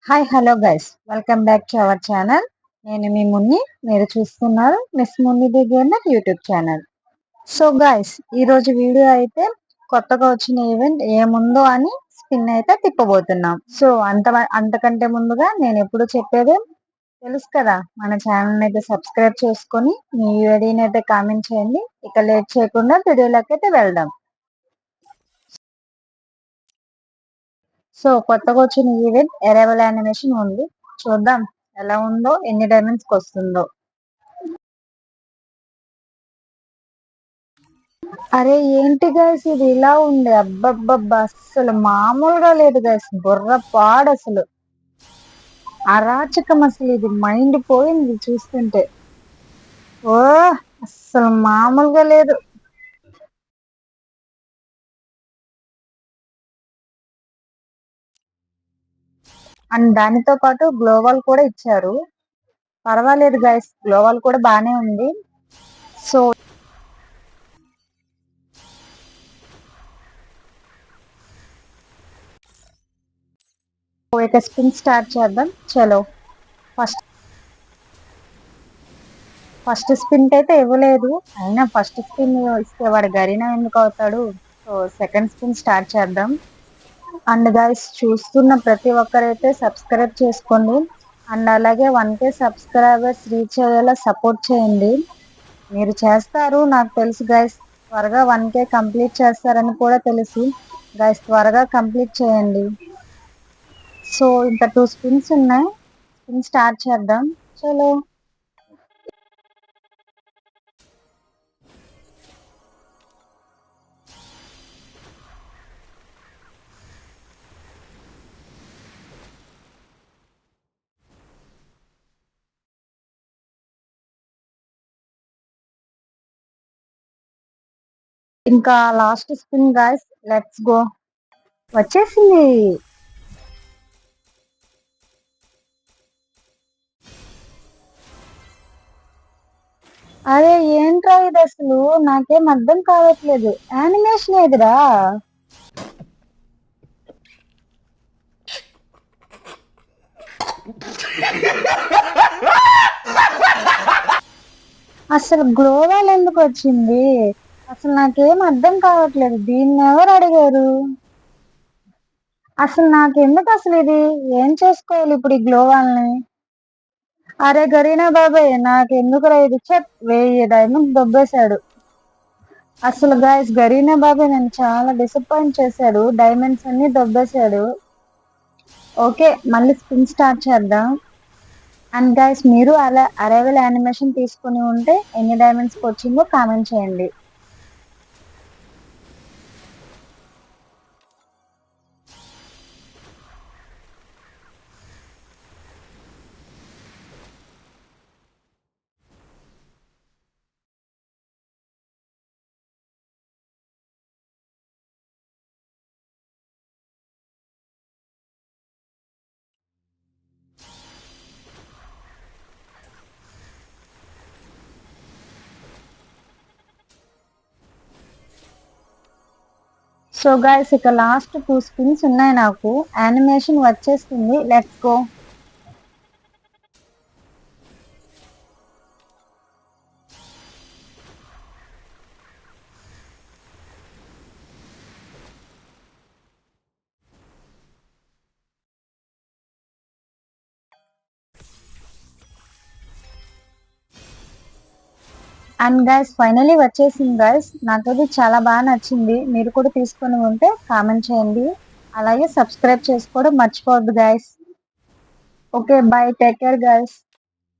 Hi hello guys welcome back to our channel. నేను మీ మున్ని, మీరు చూస్తున్నారు miss Munni the gamer YouTube channel. So guys, ఈరోజు video అయితే కొత్తగా వచ్చిన ఈవెంట్ ఏముందో అని స్పిన్ అయితే తిప్పబోతున్నాం. సో అంతకంటే ముందుగా నేను ఎప్పుడు చెప్పేదే తెలుసు కదా, మన ఛానల్ అయితే సబ్స్క్రైబ్ చేసుకొని మీ వీడియోని అయితే కామెంట్ చేయండి. ఇక లేట్ చేయకుండా వీడియోలోకి అయితే వెళ్దాం. సో కొత్తగా వచ్చిన ఈవెంట్ ఎరైవల్ యానిమేషన్ ఉంది. చూద్దాం ఎలా ఉందో, ఎన్ని డైమండ్స్ కి వస్తుందో. అరే ఏంటి గైస్, ఇది ఇలా ఉంది? అబ్బబ్బబ్బా, అసలు మామూలుగా లేదు గైస్. బుర్ర పాడు అసలు, అరాచకం. అసలు ఇది మైండ్ పోయింది చూస్తుంటే. ఓ, అసలు మామూలుగా లేదు. అండ్ దానితో పాటు గ్లోబల్ కూడా ఇచ్చారు. పర్వాలేదు గైస్, గ్లోబల్ కూడా బానే ఉంది. సో ఇక స్పిన్ స్టార్ట్ చేద్దాం. చలో, ఫస్ట్ స్పిన్ అయితే ఇవ్వలేదు. అయినా ఫస్ట్ స్పిన్ ఇస్తే వాడు గరీనా ఎందుకు అవుతాడు? సో సెకండ్ స్పిన్ స్టార్ట్ చేద్దాం. అండ్ గైస్, చూస్తున్న ప్రతి ఒక్కరైతే సబ్స్క్రైబ్ చేసుకోండి. అండ్ అలాగే 1K సబ్స్క్రైబర్స్ రీచ్ అయ్యేలా సపోర్ట్ చేయండి. మీరు చేస్తారు నాకు తెలుసు గైస్. త్వరగా 1K కంప్లీట్ చేస్తారని కూడా తెలుసు గైస్. త్వరగా కంప్లీట్ చేయండి. సో ఇంకా 2 స్పిన్స్ ఉన్నాయి. స్పిన్ స్టార్ట్ చేద్దాం. చలో, ఇంకా last spin guys, let's go. వచ్చేసింది. అరే ఏంట్రా ఇది అసలు? నాకేం అర్థం కావట్లేదు. యానిమేషన్ ఏదిరా? అసలు గ్లోవాల్ ఎందుకు వచ్చింది? అసలు నాకేం అర్థం కావట్లేదు. దీన్ని ఎవరు అడిగారు? అసలు నాకెందుకు అసలు ఇది? ఏం చేసుకోవాలి ఇప్పుడు ఈ గ్లోవాల్ని? అరే గరీనా బాబాయ్, నాకెందుకురా ఇది? చెప్, 1000 డైమండ్స్ దొబ్బేశాడు. అసలు గాయస్, గరీనా బాబాయ్ నన్ను చాలా డిసప్పాయింట్ చేశాడు. డైమండ్స్ అన్ని దొబ్బేశాడు. ఓకే, మళ్ళీ స్పిన్ స్టార్ట్ చేద్దాం. అండ్ గైస్, మీరు అలా అరైవల్ యానిమేషన్ తీసుకుని ఉంటే ఎన్ని డైమండ్స్ కి వచ్చిందో కామెంట్ చేయండి. సో గైస్, ఇక లాస్ట్ 2 స్పిన్స్ ఉన్నాయి. నాకు యానిమేషన్ వచ్చేస్తుంది. Let's go. And guys, finally వచ్చేసింది గైస్. నాకైతే చాలా బాగా నచ్చింది. మీరు కూడా తీసుకొని ఉంటే కామెంట్ చేయండి. అలాగే సబ్స్క్రైబ్ చేసుకోవడం మర్చిపోవద్దు guys. Okay, by, take care guys.